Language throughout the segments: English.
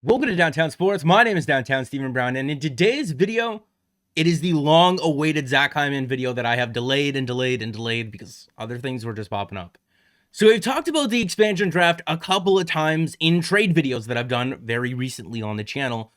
Welcome to Downtown Sports. My name is Downtown Stephen Brown, and in today's video, it is the long-awaited Zach Hyman video that I have delayed because other things were just popping up. So we've talked about the expansion draft a couple of times in trade videos that I've done very recently on the channel,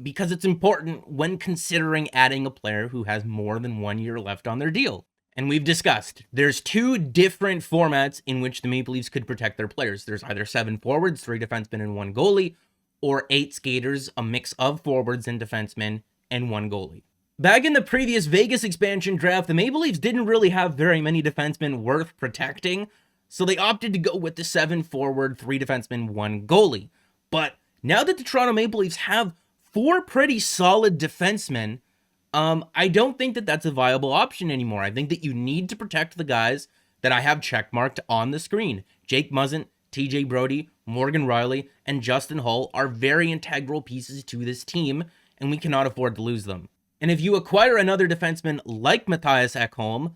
because it's important when considering adding a player who has more than 1 year left on their deal. And we've discussed there's two different formats in which the Maple Leafs could protect their players. There's either 7 forwards, 3 defensemen, and 1 goalie, or 8 skaters, a mix of forwards and defensemen, and 1 goalie. Back in the previous Vegas expansion draft, the Maple Leafs didn't really have very many defensemen worth protecting, so they opted to go with the 7 forward, 3 defensemen, 1 goalie. But now that the Toronto Maple Leafs have 4 pretty solid defensemen, I don't think that that's a viable option anymore. I think that you need to protect the guys that I have checkmarked on the screen. Jake Muzzin, TJ Brodie, Morgan Rielly, and Justin Holl are very integral pieces to this team, and we cannot afford to lose them. And if you acquire another defenseman like Mattias Ekholm,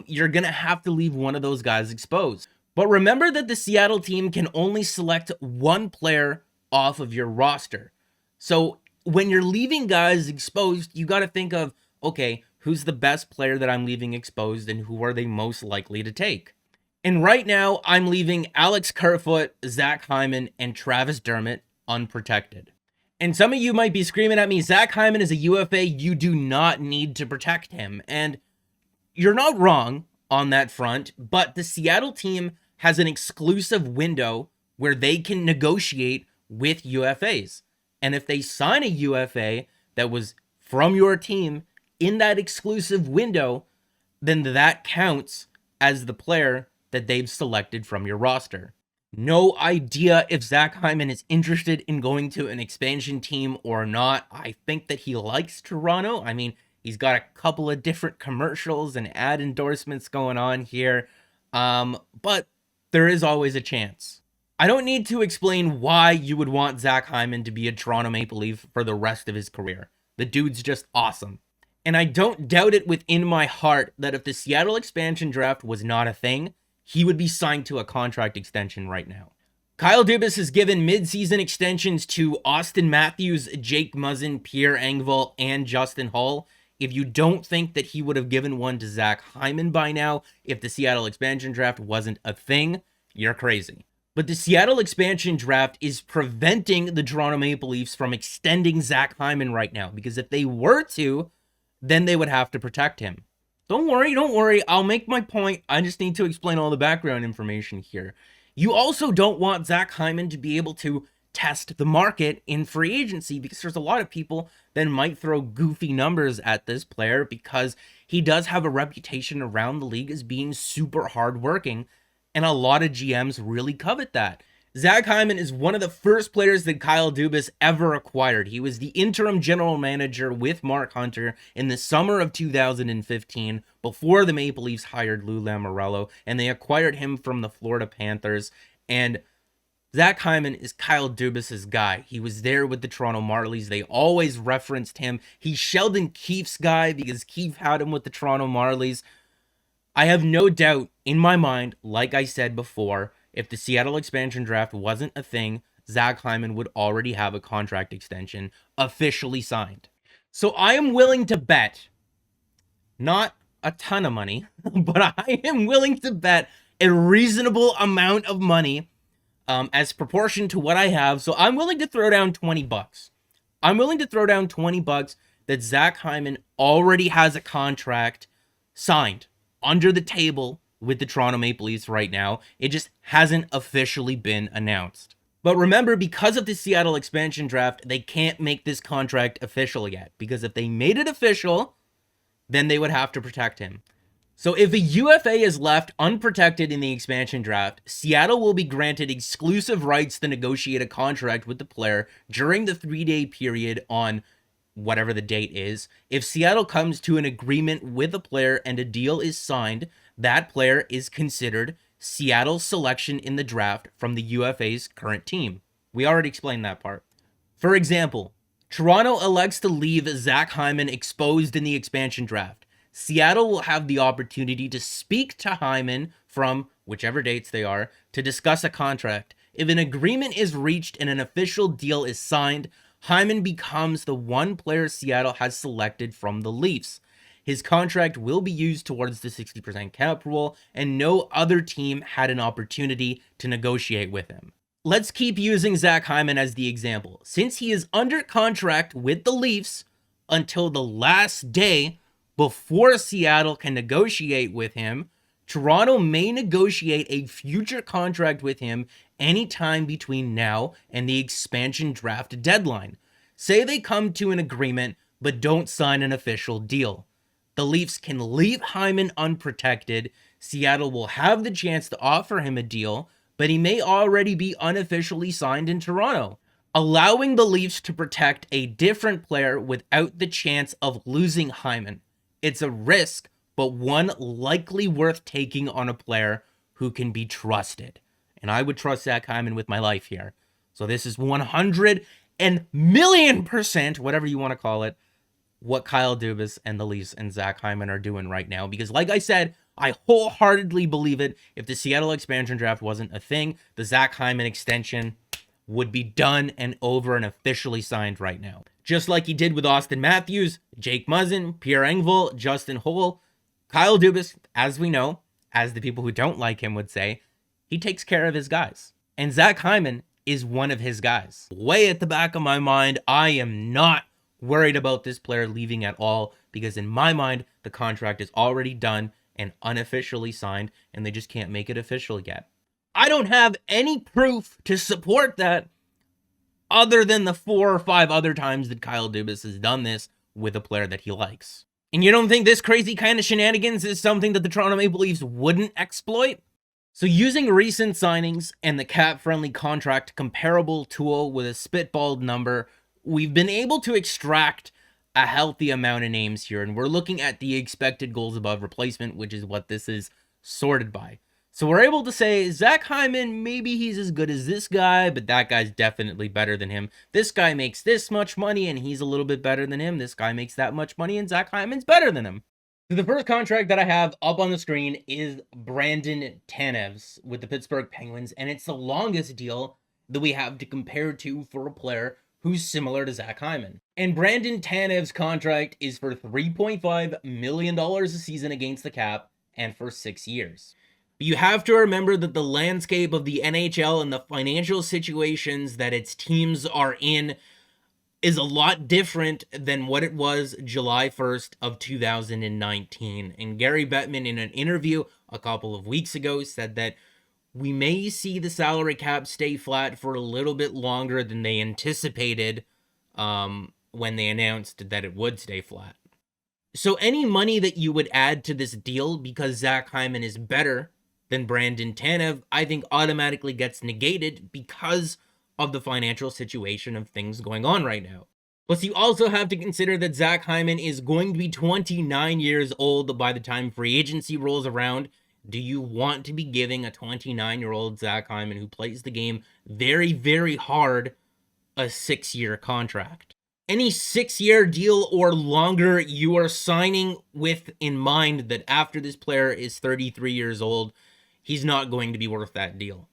you're going to have to leave one of those guys exposed. But remember that the Seattle team can only select 1 player off of your roster. So when you're leaving guys exposed, you got to think of, okay, who's the best player that I'm leaving exposed and who are they most likely to take? And right now, I'm leaving Alex Kerfoot, Zach Hyman, and Travis Dermott unprotected. And some of you might be screaming at me, Zach Hyman is a UFA, you do not need to protect him. And you're not wrong on that front, but the Seattle team has an exclusive window where they can negotiate with UFAs. And if they sign a UFA that was from your team in that exclusive window, then that counts as the player that they've selected from your roster. No idea if Zach Hyman is interested in going to an expansion team or not. I think that he likes Toronto. I mean, he's got a couple of different commercials and ad endorsements going on here, but there is always a chance. I don't need to explain why you would want Zach Hyman to be a Toronto Maple Leaf for the rest of his career. The dude's just awesome. And I don't doubt it within my heart that if the Seattle expansion draft was not a thing, he would be signed to a contract extension right now. Kyle Dubas has given mid-season extensions to Austin Matthews, Jake Muzzin, Pierre Engvall, and Justin Holl. If you don't think that he would have given one to Zach Hyman by now if the Seattle expansion draft wasn't a thing, you're crazy. But the Seattle expansion draft is preventing the Toronto Maple Leafs from extending Zach Hyman right now, because if they were to, then they would have to protect him. Don't worry. I'll make my point. I just need to explain all the background information here. You also don't want Zach Hyman to be able to test the market in free agency, because there's a lot of people that might throw goofy numbers at this player because he does have a reputation around the league as being super hardworking, and a lot of GMs really covet that. Zach Hyman is one of the first players that Kyle Dubas ever acquired. He was the interim general manager with Mark Hunter in the summer of 2015 before the Maple Leafs hired Lou Lamoriello, and they acquired him from the Florida Panthers. And Zach Hyman is Kyle Dubas's guy. He was there with the Toronto Marlies. They always referenced him. He's Sheldon Keefe's guy because Keefe had him with the Toronto Marlies. I have no doubt in my mind, like I said before, if the Seattle expansion draft wasn't a thing, Zach Hyman would already have a contract extension officially signed. So I am willing to bet, not a ton of money, but I am willing to bet a reasonable amount of money as proportion to what I have. So I'm willing to throw down $20. I'm willing to throw down $20 that Zach Hyman already has a contract signed under the table with the Toronto Maple Leafs right now. It just hasn't officially been announced. But remember, because of the Seattle expansion draft, they can't make this contract official yet, because if they made it official, then they would have to protect him. So if a UFA is left unprotected in the expansion draft, Seattle will be granted exclusive rights to negotiate a contract with the player during the 3-day period on whatever the date is. If Seattle comes to an agreement with a player and a deal is signed, that player is considered Seattle's selection in the draft from the UFA's current team. We already explained that part. For example, Toronto elects to leave Zach Hyman exposed in the expansion draft. Seattle will have the opportunity to speak to Hyman from whichever dates they are to discuss a contract. If an agreement is reached and an official deal is signed, Hyman becomes the one player Seattle has selected from the Leafs. His contract will be used towards the 60% cap rule, and no other team had an opportunity to negotiate with him. Let's keep using Zach Hyman as the example. Since he is under contract with the Leafs until the last day before Seattle can negotiate with him, Toronto may negotiate a future contract with him anytime between now and the expansion draft deadline. Say they come to an agreement but don't sign an official deal. The Leafs can leave Hyman unprotected. Seattle will have the chance to offer him a deal, but he may already be unofficially signed in Toronto, allowing the Leafs to protect a different player without the chance of losing Hyman. It's a risk, but one likely worth taking on a player who can be trusted. And I would trust Zach Hyman with my life here. So this is 100,000,000%, whatever you want to call it, what Kyle Dubas and the Leafs and Zach Hyman are doing right now. Because like I said, I wholeheartedly believe it. If the Seattle expansion draft wasn't a thing, the Zach Hyman extension would be done and over and officially signed right now. Just like he did with Austin Matthews, Jake Muzzin, Pierre Engvall, Justin Holl. Kyle Dubas, as we know, as the people who don't like him would say, he takes care of his guys. And Zach Hyman is one of his guys. Way at the back of my mind, I am not worried about this player leaving at all, because in my mind, the contract is already done and unofficially signed, and they just can't make it official yet. I don't have any proof to support that other than the 4 or 5 other times that Kyle Dubas has done this with a player that he likes. And you don't think this crazy kind of shenanigans is something that the Toronto Maple Leafs wouldn't exploit? So using recent signings and the cap-friendly contract comparable tool with a spitballed number, we've been able to extract a healthy amount of names here, and we're looking at the expected goals above replacement, which is what this is sorted by. So we're able to say, Zach Hyman, maybe he's as good as this guy, but that guy's definitely better than him. This guy makes this much money, and he's a little bit better than him. This guy makes that much money, and Zach Hyman's better than him. So the first contract that I have up on the screen is Brandon Tanev's with the Pittsburgh Penguins, and it's the longest deal that we have to compare to for a player who's similar to Zach Hyman. And Brandon Tanev's contract is for $3.5 million a season against the cap and for 6 years. But you have to remember that the landscape of the NHL and the financial situations that its teams are in is a lot different than what it was July 1st of 2019. And Gary Bettman, in an interview a couple of weeks ago, said that we may see the salary cap stay flat for a little bit longer than they anticipated when they announced that it would stay flat. So any money that you would add to this deal because Zach Hyman is better than Brandon Tanev, I think automatically gets negated because of the financial situation of things going on right now. Plus, you also have to consider that Zach Hyman is going to be 29 years old by the time free agency rolls around. Do you want to be giving a 29-year-old Zach Hyman who plays the game very, very hard a 6-year contract? Any 6-year deal or longer, you are signing with in mind that after this player is 33 years old, he's not going to be worth that deal.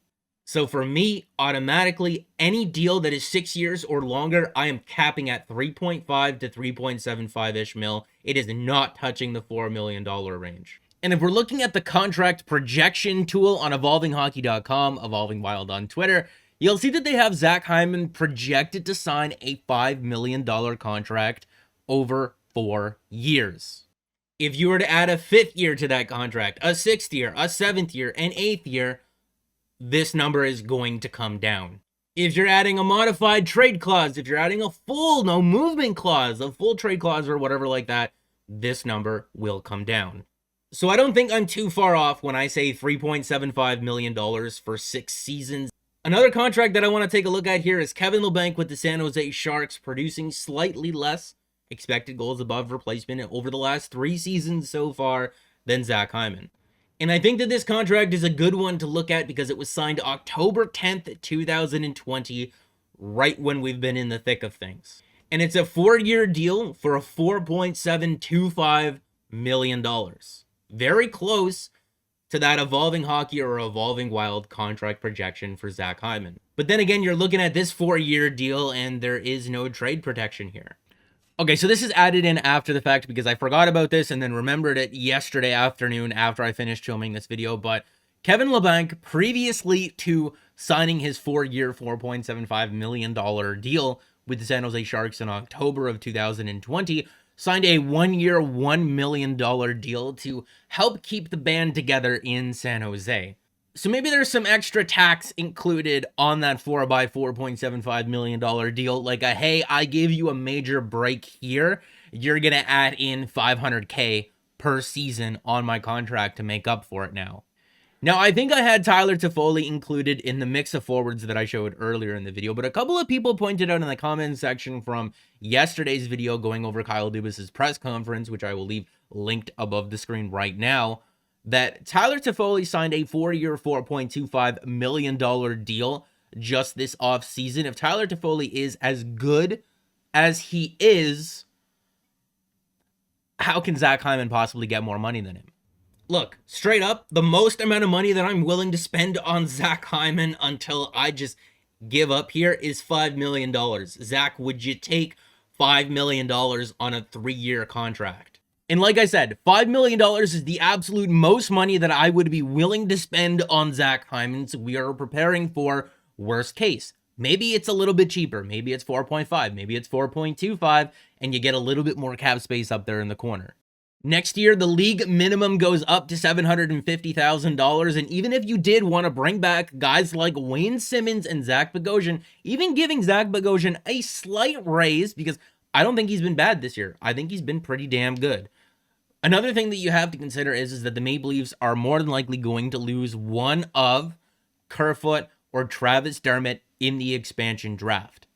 So for me, automatically, any deal that is 6 years or longer, I am capping at 3.5 to 3.75-ish mil. It is not touching the $4 million range. And if we're looking at the contract projection tool on evolvinghockey.com, Evolving Wild on Twitter, you'll see that they have Zach Hyman projected to sign a $5 million contract over 4 years. If you were to add a 5th year to that contract, a 6th year, a 7th year, an 8th year, this number is going to come down. If you're adding a modified trade clause, if you're adding a full no movement clause, a full trade clause or whatever like that, this number will come down. So I don't think I'm too far off when I say $3.75 million for 6 seasons. Another contract that I want to take a look at here is Kevin Labanc with the San Jose Sharks, producing slightly less expected goals above replacement over the last 3 seasons so far than Zach Hyman. And I think that this contract is a good one to look at because it was signed October 10th, 2020, right when we've been in the thick of things. And it's a 4-year deal for a $4.725 million. Very close to that evolving hockey or evolving wild contract projection for Zach Hyman. But then again, you're looking at this 4-year deal and there is no trade protection here. Okay, so this is added in after the fact because I forgot about this and then remembered it yesterday afternoon after I finished filming this video. But Kevin Labanc, previously to signing his 4-year, $4.75 million deal with the San Jose Sharks in October of 2020, signed a 1-year, $1 million deal to help keep the band together in San Jose. So maybe there's some extra tax included on that 4 by $4.75 million deal. Like hey, I gave you a major break here. You're going to add in $500K per season on my contract to make up for it now. Now, I think I had Tyler Toffoli included in the mix of forwards that I showed earlier in the video, but a couple of people pointed out in the comments section from yesterday's video going over Kyle Dubas's press conference, which I will leave linked above the screen right now, that Tyler Toffoli signed a 4-year, $4.25 million deal just this offseason. If Tyler Toffoli is as good as he is, how can Zach Hyman possibly get more money than him? Look, straight up, the most amount of money that I'm willing to spend on Zach Hyman until I just give up here is $5 million. Zach, would you take $5 million on a 3-year contract? And like I said, $5 million is the absolute most money that I would be willing to spend on Zach Hyman. So we are preparing for worst case. Maybe it's a little bit cheaper. Maybe it's 4.5. Maybe it's 4.25. And you get a little bit more cap space up there in the corner. Next year, the league minimum goes up to $750,000. And even if you did want to bring back guys like Wayne Simmons and Zach Bogosian, even giving Zach Bogosian a slight raise, because I don't think he's been bad this year. I think he's been pretty damn good. Another thing that you have to consider is that the Maple Leafs are more than likely going to lose one of Kerfoot or Travis Dermott in the expansion draft.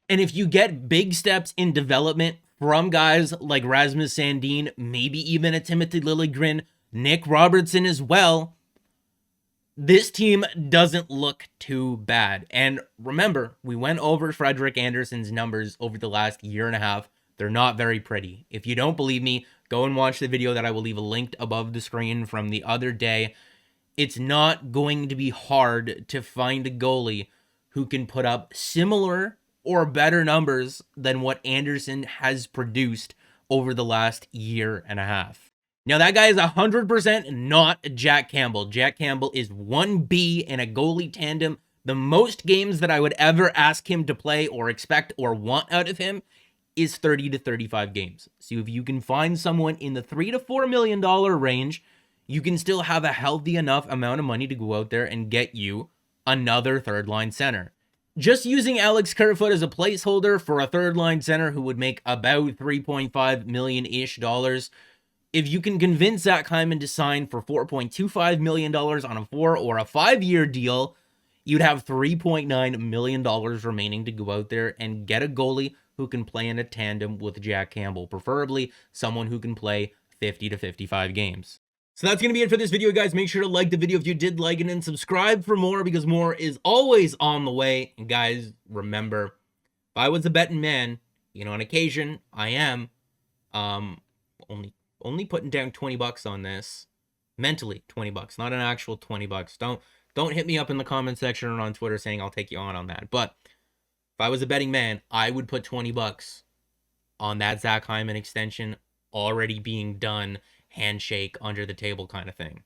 And if you get big steps in development from guys like Rasmus Sandin, maybe even a Timothy Liljegren, Nick Robertson as well, this team doesn't look too bad. And remember, we went over Frederik Andersen's numbers over the last year and a half. They're not very pretty. If you don't believe me, go and watch the video that I will leave linked above the screen from the other day. It's not going to be hard to find a goalie who can put up similar or better numbers than what Andersen has produced over the last year and a half. Now, that guy is 100% not Jack Campbell. Jack Campbell is 1B in a goalie tandem. The most games that I would ever ask him to play or expect or want out of him is 30 to 35 games. So if you can find someone in the $3 to $4 million range, you can still have a healthy enough amount of money to go out there and get you another third-line center. Just using Alex Kerfoot as a placeholder for a third-line center who would make about $3.5 million-ish dollars, if you can convince Zach Hyman to sign for $4.25 million on a 4 or a 5-year deal, you'd have $3.9 million remaining to go out there and get a goalie who can play in a tandem with Jack Campbell, preferably someone who can play 50 to 55 games. So that's going to be it for this video, guys. Make sure to like the video if you did like it and subscribe for more because more is always on the way. And guys, remember, if I was a betting man, on occasion, I am, only putting down $20 on this. Mentally, $20, not an actual $20. Don't hit me up in the comment section or on Twitter saying I'll take you on that. But if I was a betting man, I would put $20 on that Zach Hyman extension already being done, handshake, under the table kind of thing.